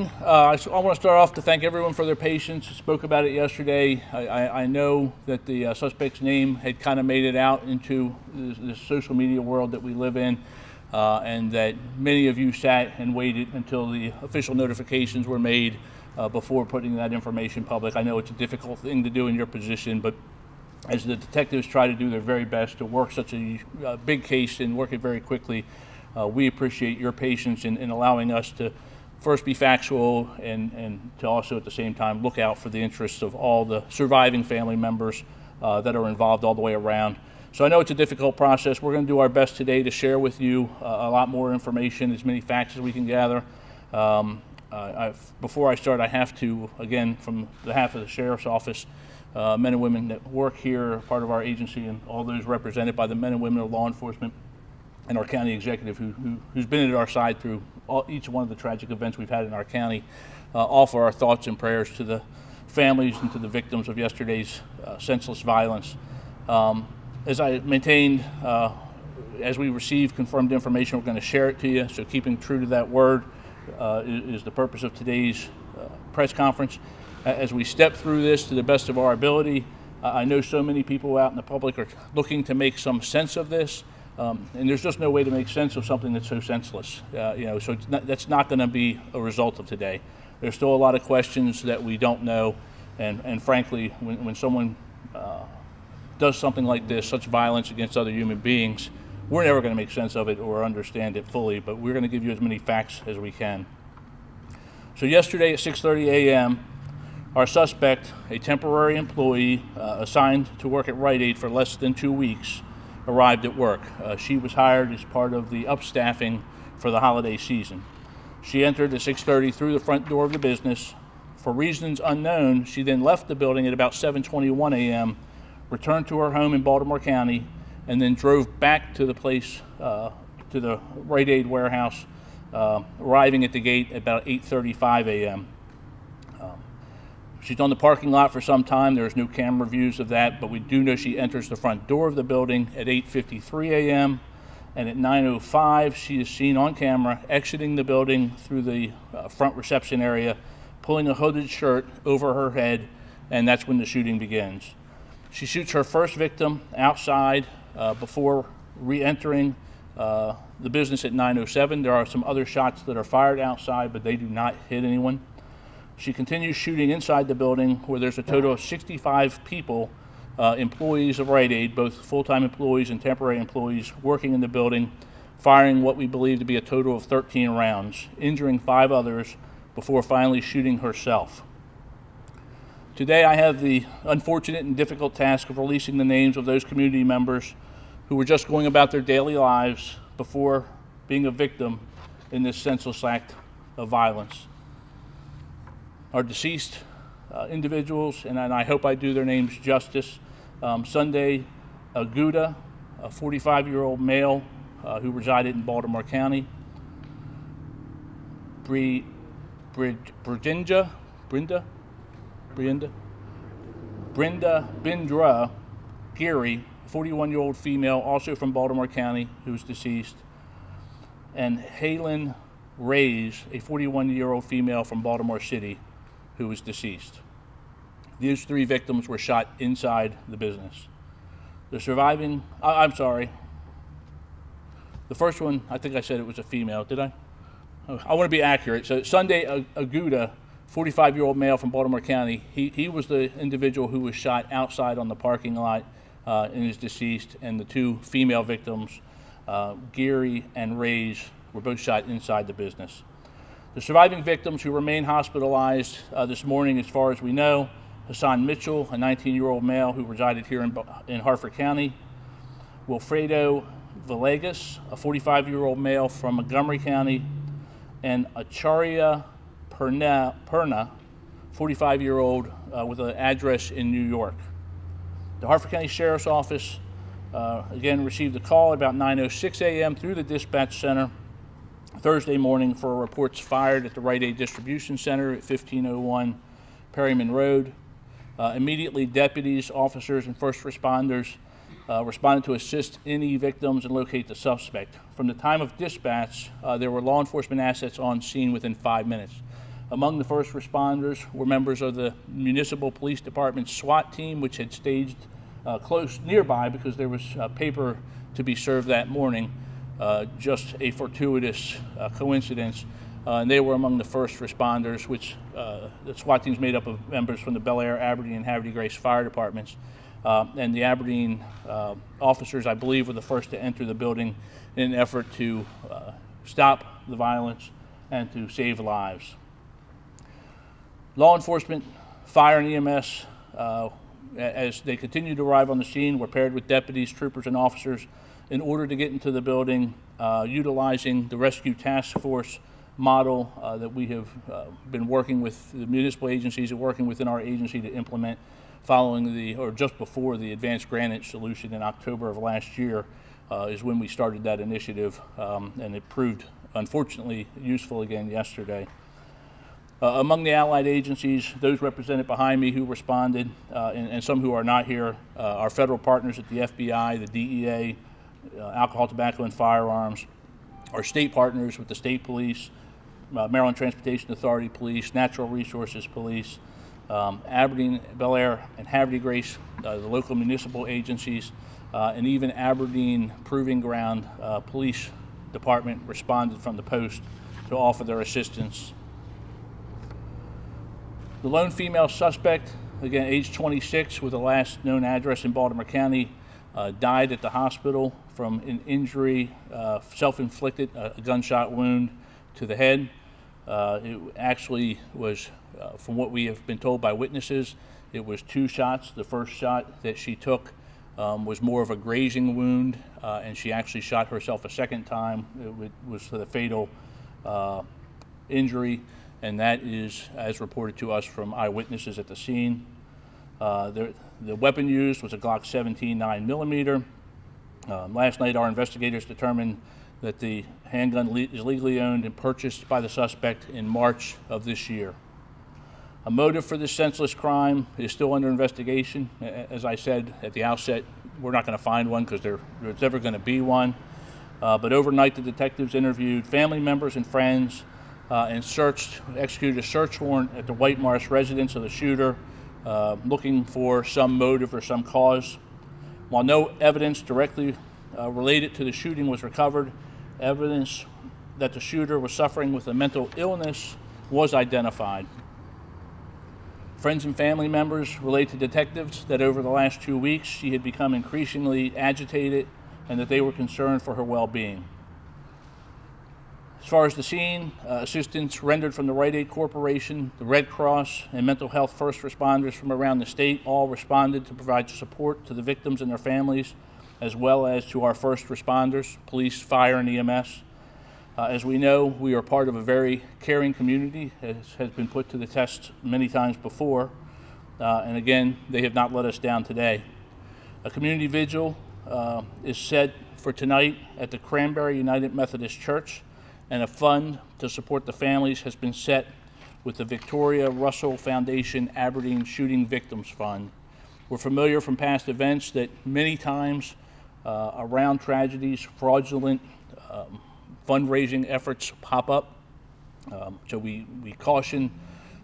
I want to start off to thank everyone for their patience. I spoke about it yesterday. I know that the suspect's name had kind of made it out into the social media world that we live in, and that many of you sat and waited until the official notifications were made before putting that information public. I know it's a difficult thing to do in your position, but as the detectives try to do their very best to work such a big case and work it very quickly, we appreciate your patience in allowing us to first be factual and to also at the same time look out for the interests of all the surviving family members that are involved all the way around. So I know it's a difficult process. We're going to do our best today to share with you a lot more information, as many facts as we can gather. Before I start, I have to, again, from behalf of the Sheriff's Office, men and women that work here, part of our agency, and all those represented by the men and women of law enforcement, and our county executive who's been at our side through each one of the tragic events we've had in our county, offer our thoughts and prayers to the families and to the victims of yesterday's senseless violence. As I maintained, as we receive confirmed information, we're going to share it to you, so keeping true to that word is the purpose of today's press conference. As we step through this to the best of our ability, I know so many people out in the public are looking to make some sense of this. And there's just no way to make sense of something that's so senseless. So that's not going to be a result of today. There's still a lot of questions that we don't know, and frankly, when someone does something like this, such violence against other human beings, we're never going to make sense of it or understand it fully, but we're going to give you as many facts as we can. So yesterday at 6:30 a.m., our suspect, a temporary employee assigned to work at Rite Aid for less than 2 weeks, arrived at work. She was hired as part of the upstaffing for the holiday season. She entered at 6:30 through the front door of the business. For reasons unknown, she then left the building at about 7:21 a.m., returned to her home in Baltimore County, and then drove back to the place, to the Rite Aid warehouse, arriving at the gate at about 8:35 a.m. She's on the parking lot for some time. There's no camera views of that, but we do know she enters the front door of the building at 8:53 a.m. and at 9:05 she is seen on camera exiting the building through the front reception area, pulling a hooded shirt over her head, and that's when the shooting begins. She shoots her first victim outside before re-entering the business at 9:07. There are some other shots that are fired outside, but they do not hit anyone. She continues shooting inside the building, where there's a total of 65 people, employees of Rite Aid, both full-time employees and temporary employees, working in the building, firing what we believe to be a total of 13 rounds, injuring 5 others before finally shooting herself. Today I have the unfortunate and difficult task of releasing the names of those community members who were just going about their daily lives before being a victim in this senseless act of violence. Our deceased individuals, and I hope I do their names justice. Sunday Aguda, a 45-year-old male who resided in Baltimore County. Brenda Bindra Geary, 41-year-old female, also from Baltimore County, who's deceased. And Halen Reyes, a 41-year-old female from Baltimore City, who was deceased. These 3 victims were shot inside the business. The surviving, the first one, I think I said it was a female, did I? I want to be accurate. So Sunday Aguda, 45-year-old male from Baltimore County, he was the individual who was shot outside on the parking lot and is deceased, and the 2 female victims, Geary and Reyes, were both shot inside the business. The surviving victims who remain hospitalized this morning, as far as we know: Hassan Mitchell, a 19-year-old male who resided here in Harford County; Wilfredo Villegas, a 45-year-old male from Montgomery County; and Acharya Perna, 45-year-old with an address in New York. The Harford County Sheriff's Office again received a call at about 9:06 a.m. through the dispatch center Thursday morning for reports fired at the Rite Aid Distribution Center at 1501 Perryman Road. Immediately, deputies, officers, and first responders responded to assist any victims and locate the suspect. From the time of dispatch, there were law enforcement assets on scene within 5 minutes. Among the first responders were members of the Municipal Police Department SWAT team, which had staged close nearby because there was paper to be served that morning. Just a fortuitous coincidence. And they were among the first responders, which the SWAT team's made up of members from the Bel Air, Aberdeen, and Havre de Grace fire departments. And the Aberdeen officers, I believe, were the first to enter the building in an effort to stop the violence and to save lives. Law enforcement, fire, and EMS, as they continued to arrive on the scene, were paired with deputies, troopers, and officers in order to get into the building, utilizing the Rescue Task Force model that we have been working with the municipal agencies and working within our agency to implement following or just before the advanced granite solution in October of last year is when we started that initiative, and it proved, unfortunately, useful again yesterday. Among the allied agencies, those represented behind me who responded, and some who are not here, our federal partners at the FBI, the DEA, Alcohol, Tobacco, and Firearms, our state partners with the state police, Maryland Transportation Authority Police, Natural Resources Police, Aberdeen, Bel Air, and Havre de Grace, the local municipal agencies, and even Aberdeen Proving Ground Police Department responded from the post to offer their assistance. The lone female suspect, again age 26, with the last known address in Baltimore County, died at the hospital from an injury, self-inflicted, a gunshot wound to the head. It actually was, from what we have been told by witnesses, it was 2 shots. The first shot that she took was more of a grazing wound, and she actually shot herself a second time. It was the fatal injury, and that is as reported to us from eyewitnesses at the scene. The weapon used was a Glock 17 9mm. Last night our investigators determined that the handgun is legally owned and purchased by the suspect in March of this year. A motive for this senseless crime is still under investigation. As I said at the outset, we're not going to find one because there's never going to be one. But overnight the detectives interviewed family members and friends and executed a search warrant at the White Marsh residence of the shooter, looking for some motive or some cause. While no evidence directly related to the shooting was recovered, evidence that the shooter was suffering with a mental illness was identified. Friends and family members relate to detectives that over the last 2 weeks she had become increasingly agitated and that they were concerned for her well-being. As far as the scene, assistance rendered from the Rite Aid Corporation, the Red Cross, and mental health first responders from around the state all responded to provide support to the victims and their families, as well as to our first responders, police, fire, and EMS. As we know, we are part of a very caring community, as has been put to the test many times before, and again, they have not let us down today. A community vigil is set for tonight at the Cranberry United Methodist Church, and a fund to support the families has been set with the Victoria Russell Foundation Aberdeen Shooting Victims Fund. We're familiar from past events that many times around tragedies, fraudulent fundraising efforts pop up. So we caution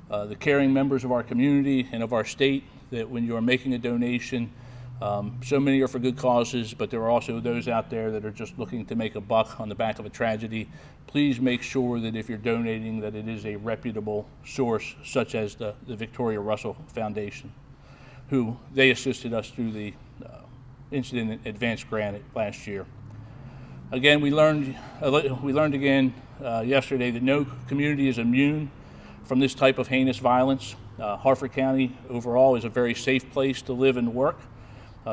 the caring members of our community and of our state that when you are making a donation, so many are for good causes, but there are also those out there that are just looking to make a buck on the back of a tragedy. Please make sure that if you're donating that it is a reputable source, such as the Victoria Russell Foundation, who they assisted us through the incident at Advanced Granite last year. Again, we learned again yesterday that no community is immune from this type of heinous violence. Harford County overall is a very safe place to live and work.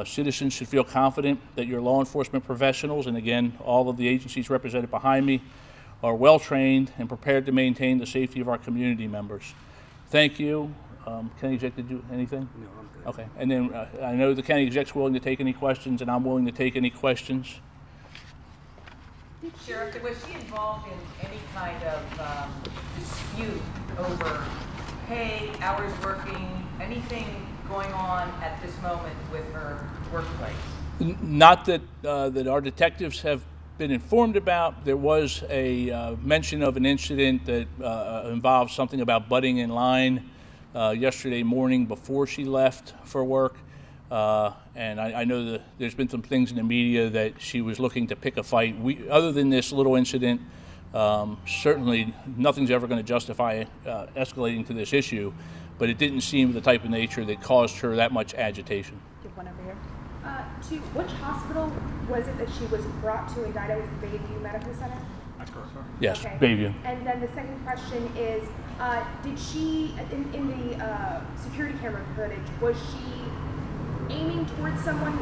Citizens should feel confident that your law enforcement professionals, and again, all of the agencies represented behind me, are well trained and prepared to maintain the safety of our community members. Thank you. County Exec, did you anything? No, I'm good. Okay, and then I know the County Exec's willing to take any questions, and I'm willing to take any questions. Sheriff, was she involved in any kind of dispute over pay, hours working, anything going on at this moment with her workplace? Not that that our detectives have been informed about. There was a mention of an incident that involved something about butting in line yesterday morning before she left for work. And I know that there's been some things in the media that she was looking to pick a fight. Other than this little incident, certainly nothing's ever going to justify escalating to this issue, but it didn't seem the type of nature that caused her that much agitation. Give one over here. To which hospital was it that she was brought to and died at? Was Bayview Medical Center? That's correct, sir. Yes, Okay. Bayview. And then the second question is, did she, in the security camera footage, was she aiming towards someone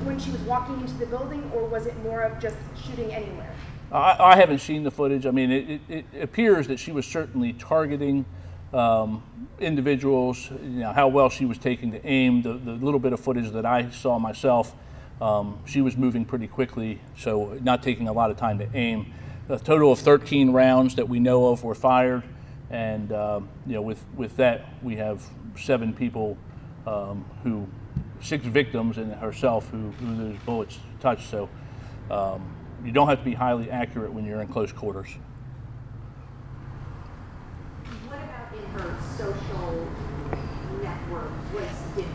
when she was walking into the building, or was it more of just shooting anywhere? I haven't seen the footage. I mean, it appears that she was certainly targeting individuals. You know, how well she was taking to aim, the little bit of footage that I saw myself, she was moving pretty quickly, so not taking a lot of time to aim. A total of 13 rounds that we know of were fired, and you know, with that we have 7 people, 6 victims and herself who those bullets touched. So you don't have to be highly accurate when you're in close quarters. What about in her social network? Did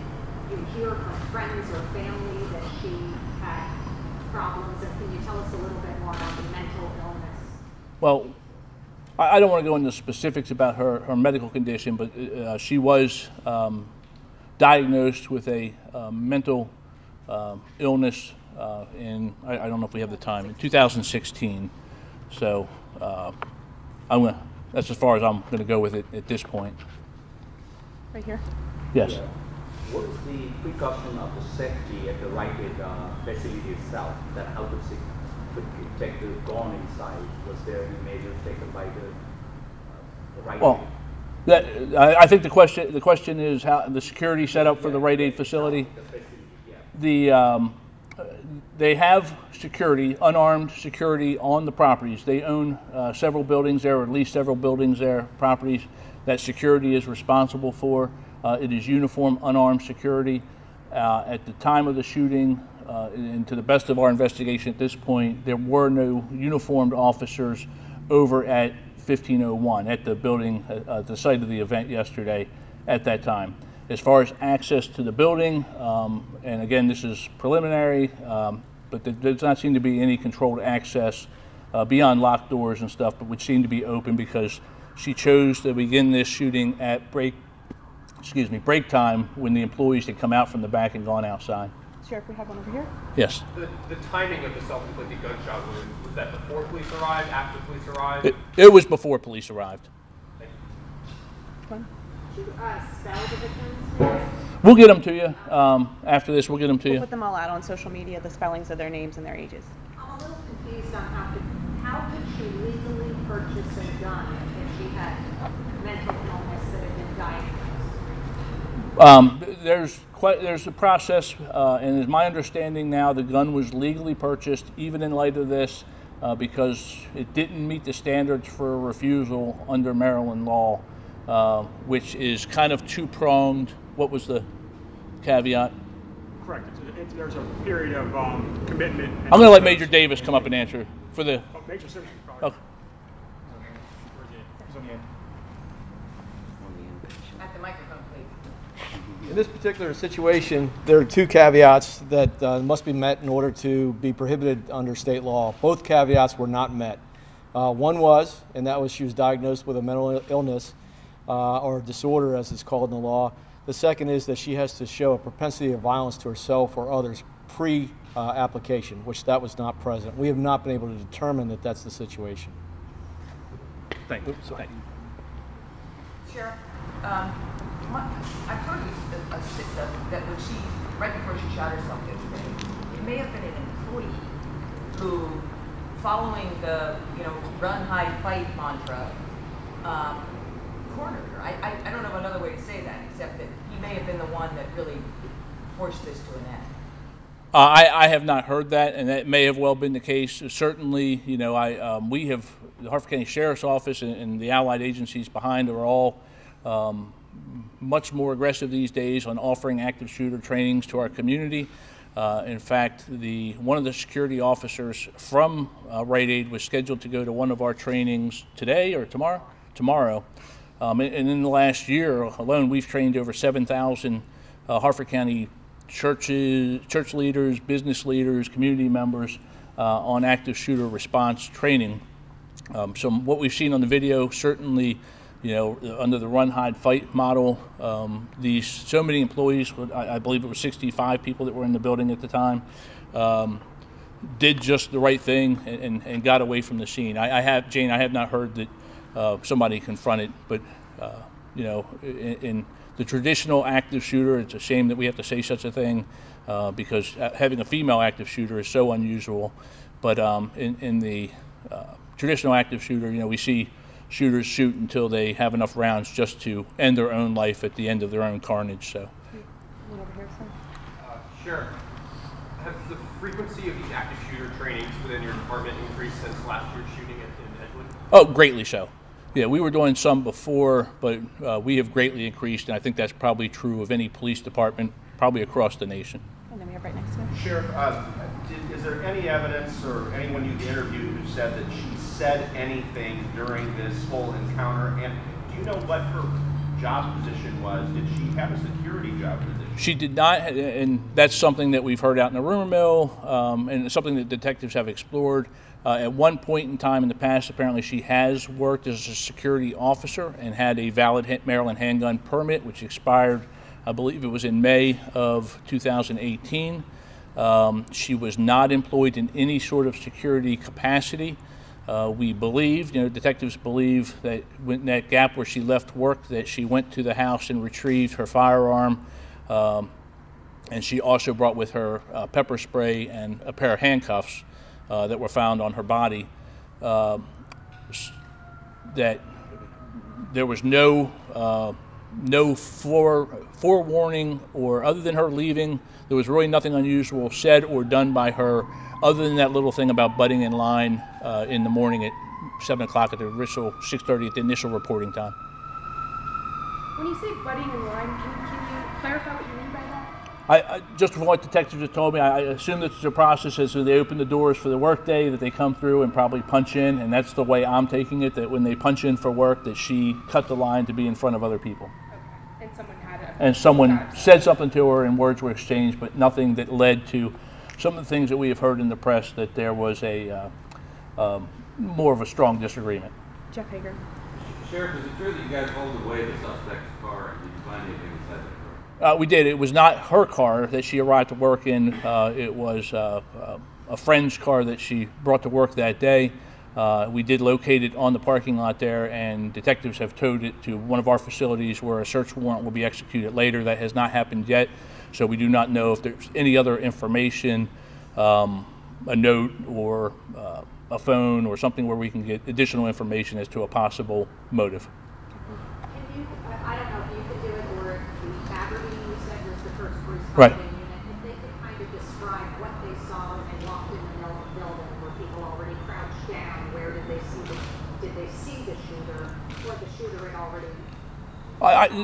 you hear from friends or family that she had problems? And can you tell us a little bit more about the mental illness? Well, I don't want to go into specifics about her medical condition, but she was diagnosed with a mental illness in, I don't know if we have the time, in 2016. So that's as far as I'm going to go with it at this point. Right here. Yes. Yeah. What is the precaution of the safety at the Rite Aid facility itself? That how to protect the gone inside? Was there any measures taken by the Rite Aid? Well, I think the question is how the security set up for the Rite Aid facility. The facility, yeah. They have security, unarmed security on the properties. They own several buildings there, or at least several buildings there, properties that security is responsible for. It is uniform, unarmed security. At the time of the shooting, and to the best of our investigation at this point, there were no uniformed officers over at 1501, at the building, the site of the event yesterday at that time. As far as access to the building, and again, this is preliminary, but there does not seem to be any controlled access beyond locked doors and stuff, but would seem to be open because she chose to begin this shooting at break time when the employees had come out from the back and gone outside. Sheriff, we have one over here. Yes. The timing of the self-inflicted gunshot wound, was that before police arrived, after police arrived? It was before police arrived. Thank you. One. Could you spell the victims? We'll get them to you. After this, we'll get them to We'll you. put them all out on social media, the spellings of their names and their ages. I'm a little confused on how could she legally purchase a gun if she had mental illness that had been diagnosed? There's a process, and it's my understanding now the gun was legally purchased, even in light of this, because it didn't meet the standards for a refusal under Maryland law, which is kind of two-pronged. What was the caveat? Correct. There's a period of commitment. I'm going to let Major Davis come up and answer for the. Oh, Major Simmons probably. Oh, He's on the end. At the microphone, please. In this particular situation, there are 2 caveats that must be met in order to be prohibited under state law. Both caveats were not met. One was, and that was she was diagnosed with a mental illness or disorder, as it's called in the law. The second is that she has to show a propensity of violence to herself or others pre-application, which that was not present. We have not been able to determine that that's the situation. thank you. Thank you. Sheriff, I've heard a sister that when right before she shot herself yesterday, it may have been an employee who, following the, run, hide, fight mantra, cornered her. I don't know another way to say that, except that he may have been the one that really forced this to an end. I have not heard that, and that may have well been the case. Certainly, we have the Harford County Sheriff's Office and the allied agencies behind are all much more aggressive these days on offering active shooter trainings to our community. In fact, one of the security officers from Rite Aid was scheduled to go to one of our trainings today or tomorrow. And in the last year alone, we've trained over 7,000 Harford County church leaders, business leaders, community members on active shooter response training. So what we've seen on the video, certainly, under the run, hide, fight model, so many employees, I believe it was 65 people that were in the building at the time, did just the right thing and got away from the scene. Jane, I have not heard that somebody confronted, but in the traditional active shooter, it's a shame that we have to say such a thing because having a female active shooter is so unusual. But in the traditional active shooter, we see shooters shoot until they have enough rounds just to end their own life at the end of their own carnage. So, Sheriff, has the frequency of these active shooter trainings within your department increased since last year's shooting in Edgewood? Oh, greatly so. Yeah, we were doing some before, but we have greatly increased, and I think that's probably true of any police department, probably across the nation. And then we have right next to him. Sheriff, is there any evidence or anyone you've interviewed who said that she said anything during this whole encounter? And do you know what her job position was? Did she have a security job position? She did not, and that's something that we've heard out in the rumor mill, and it's something that detectives have explored. At one point in time in the past, apparently she has worked as a security officer and had a valid Maryland handgun permit, which expired, I believe it was in May of 2018. She was not employed in any sort of security capacity. We believe, detectives believe that in that gap where she left work, that she went to the house and retrieved her firearm, and she also brought with her pepper spray and a pair of handcuffs that were found on her body. That there was no forewarning, or other than her leaving, there was really nothing unusual said or done by her, other than that little thing about butting in line in the morning at 7 o'clock at the initial 6:30 at the initial reporting time. When you say butting in line, can you clarify what you mean by that? Just from what detectives have told me, I assume that the process is when they open the doors for the workday, that they come through and probably punch in, and that's the way I'm taking it, that when they punch in for work, that she cut the line to be in front of other people. Okay. And someone had it. And someone said something to her and words were exchanged, but nothing that led to some of the things that we have heard in the press, that there was a more of a strong disagreement. Jeff Hager. Sheriff, is it true that you guys hauled away the suspect's car and did you find anything inside that car? We did. It was not her car that she arrived to work in. It was a friend's car that she brought to work that day. We did locate it on the parking lot there, and detectives have towed it to one of our facilities where a search warrant will be executed later. That has not happened yet, so we do not know if there's any other information, a note or a phone or something where we can get additional information as to a possible motive. Can you, I don't know if you could do it, or if the Aberdeen, you said, was the first responding Right. unit, if they could kind of describe what they saw when they walked in the middle of the building, were people already crouched down, where did they see the shooter, or the shooter had already?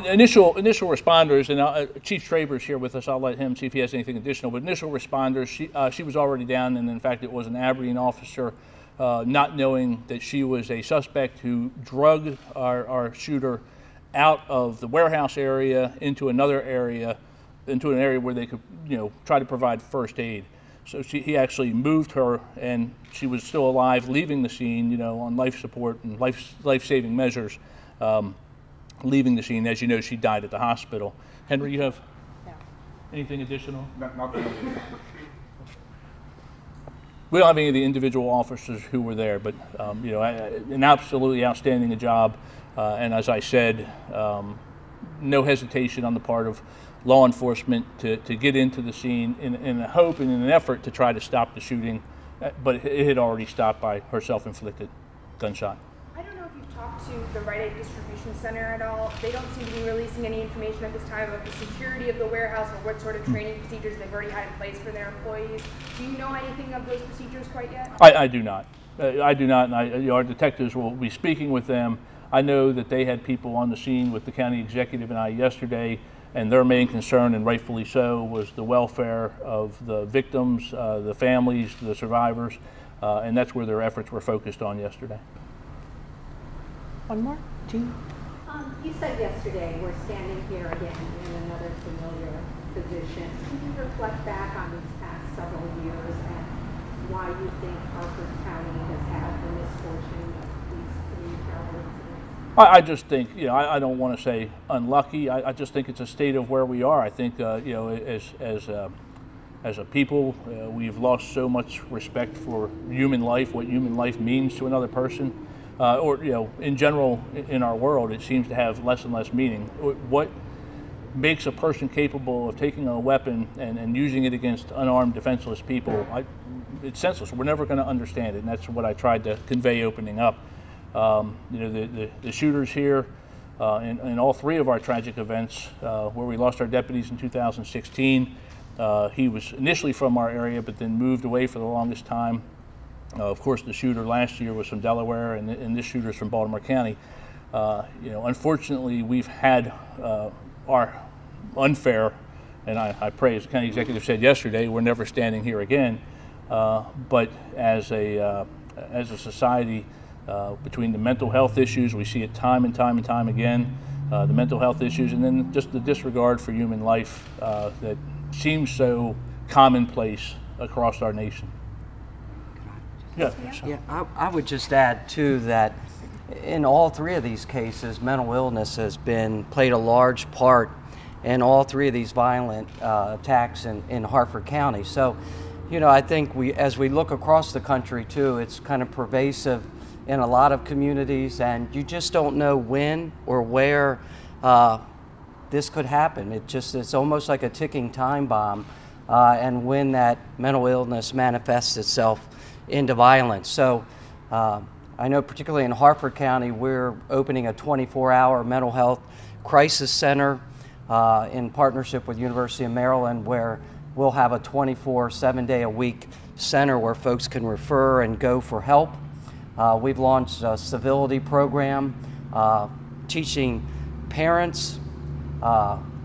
Initial responders, and Chief Traber's here with us. I'll let him see if he has anything additional. But initial responders, she was already down, and in fact, it was an Aberdeen officer, not knowing that she was a suspect who drugged our shooter out of the warehouse area into another area, into an area where they could, try to provide first aid. So he actually moved her, and she was still alive, leaving the scene, on life support and life-saving measures. Leaving the scene. As you know, she died at the hospital. Henry, you have anything additional? Nothing. We don't have any of the individual officers who were there, but an absolutely outstanding job. And as I said, no hesitation on the part of law enforcement to get into the scene in a hope and in an effort to try to stop the shooting, but it had already stopped by her self-inflicted gunshot. I don't know if you've talked to the Rite Aid Distribution Center at all. They don't seem to be releasing any information at this time about the security of the warehouse or what sort of training procedures they've already had in place for their employees. Do you know anything of those procedures quite yet? I do not. I do not, and our detectives will be speaking with them. I know that they had people on the scene with the county executive and I yesterday, and their main concern, and rightfully so, was the welfare of the victims, the families, the survivors, and that's where their efforts were focused on yesterday. One more, Jean? You said yesterday we're standing here again in another familiar position. Can you reflect back on these past several years and why you think Harford County has had the misfortune of these 3 terrible incidents? I just think, you know, I don't want to say unlucky. I just think it's a state of where we are. I think, you know, as a people, we've lost so much respect for human life, what human life means to another person. Or, you know, in general, in our world, it seems to have less and less meaning. What makes a person capable of taking a weapon and using it against unarmed, defenseless people, it's senseless. We're never going to understand it, and that's what I tried to convey opening up. You know, the shooters here in all 3 of our tragic events, where we lost our deputies in 2016, he was initially from our area, but then moved away for the longest time. Of course, the shooter last year was from Delaware, and this shooter's from Baltimore County. You know, unfortunately, we've had our unfair, and I pray, as the county executive said yesterday, we're never standing here again. But as a society, between the mental health issues, we see it time and time and time again, the mental health issues, and then just the disregard for human life that seems so commonplace across our nation. Yeah. Yeah, I would just add too that in all 3 of these cases, mental illness has played a large part in all 3 of these violent attacks in Harford County. So, you know, I think as we look across the country too, it's kind of pervasive in a lot of communities, and you just don't know when or where this could happen. It's almost like a ticking time bomb, and when that mental illness manifests itself into violence. So I know particularly in Harford County, we're opening a 24-hour mental health crisis center in partnership with University of Maryland, where we'll have a 7-day-a-week center where folks can refer and go for help. We've launched a civility program teaching parents,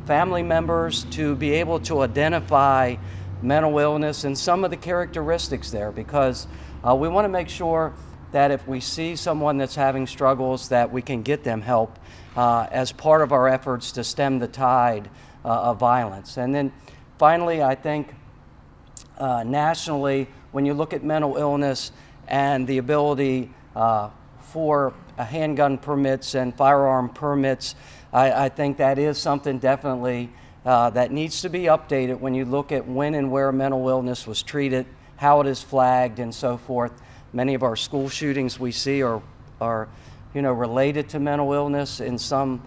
family members to be able to identify mental illness and some of the characteristics there, because we want to make sure that if we see someone that's having struggles, that we can get them help as part of our efforts to stem the tide of violence. And then finally, I think nationally, when you look at mental illness and the ability for handgun permits and firearm permits, I think that is something definitely that needs to be updated when you look at when and where mental illness was treated, how it is flagged, and so forth. Many of our school shootings we see are you know, related to mental illness in some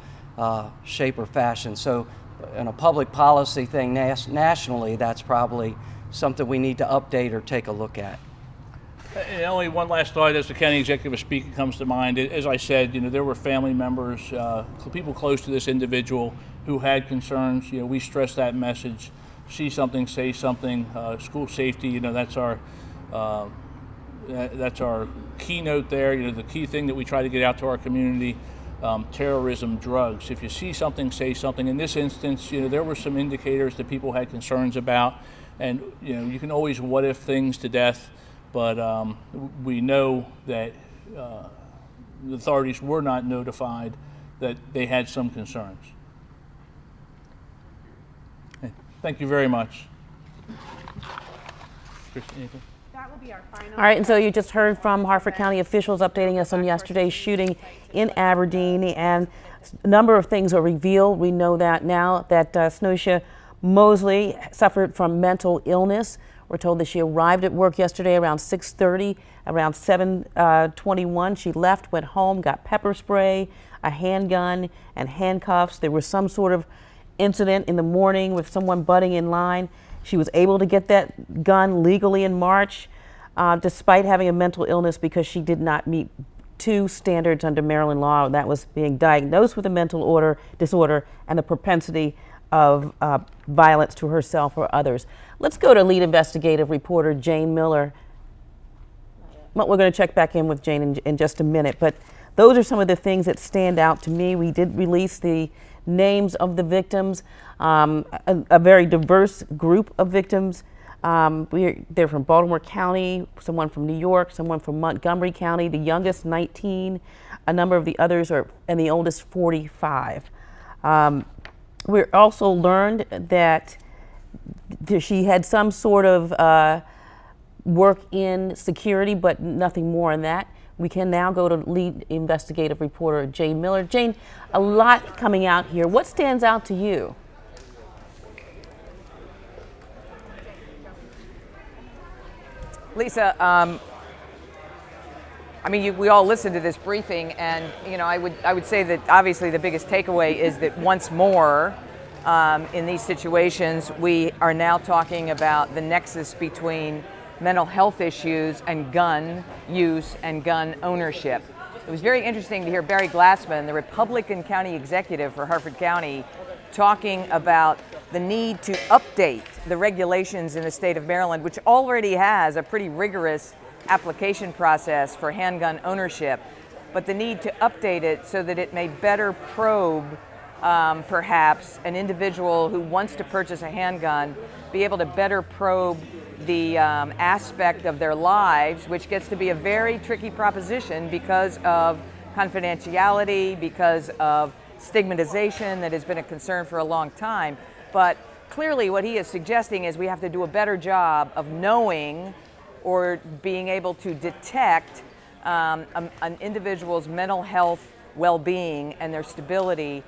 shape or fashion. So in a public policy thing nationally, that's probably something we need to update or take a look at. And only one last thought as the county executive speaking comes to mind. As I said, you know, there were family members, people close to this individual who had concerns. You know, we stress that message: see something, say something. School safety, you know, that's our keynote there. You know, the key thing that we try to get out to our community. Terrorism, drugs. If you see something, say something. In this instance, you know, there were some indicators that people had concerns about, and you know, you can always what if things to death. But we know that the authorities were not notified that they had some concerns. Okay. Thank you very much. Christy, anything? That will be our final. All right, and so you just heard from Harford County officials updating us on yesterday's shooting in Aberdeen, and a number of things are revealed. We know that now that Snocia Mosley suffered from mental illness. We're told that she arrived at work yesterday around 6:30. Around 7:21, she left, went home, got pepper spray, a handgun, and handcuffs. There was some sort of incident in the morning with someone butting in line. She was able to get that gun legally in March, despite having a mental illness, because she did not meet 2 standards under Maryland law. That was being diagnosed with a mental disorder and the propensity of violence to herself or others. Let's go to lead investigative reporter Jane Miller. We're going to check back in with Jane in just a minute, but those are some of the things that stand out to me. We did release the names of the victims, a very diverse group of victims. They're from Baltimore County, someone from New York, someone from Montgomery County, the youngest 19, a number of the others are, and the oldest 45. We also learned that she had some sort of work in security, but nothing more than that. We can now go to lead investigative reporter Jane Miller. Jane, a lot coming out here. What stands out to you? Lisa, I mean, we all listened to this briefing, and I would say that obviously the biggest takeaway is that once more, in these situations, we are now talking about the nexus between mental health issues and gun use and gun ownership. It was very interesting to hear Barry Glassman, the Republican county executive for Harford County, talking about the need to update the regulations in the state of Maryland, which already has a pretty rigorous application process for handgun ownership, but the need to update it so that it may better probe perhaps an individual who wants to purchase a handgun, be able to better probe the aspect of their lives, which gets to be a very tricky proposition because of confidentiality, because of stigmatization that has been a concern for a long time. But clearly what he is suggesting is we have to do a better job of knowing or being able to detect an individual's mental health well-being and their stability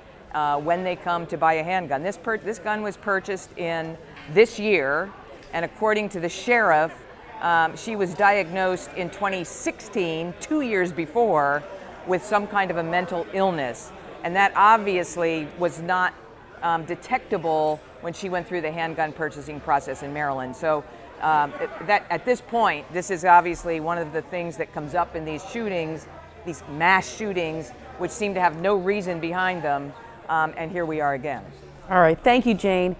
when they come to buy a handgun. This gun was purchased in this year, and according to the sheriff, she was diagnosed in 2016, 2 years before, with some kind of a mental illness. And that obviously was not detectable when she went through the handgun purchasing process in Maryland. So that at this point, this is obviously one of the things that comes up in these shootings, these mass shootings, which seem to have no reason behind them. And here we are again. All right, thank you, Jane.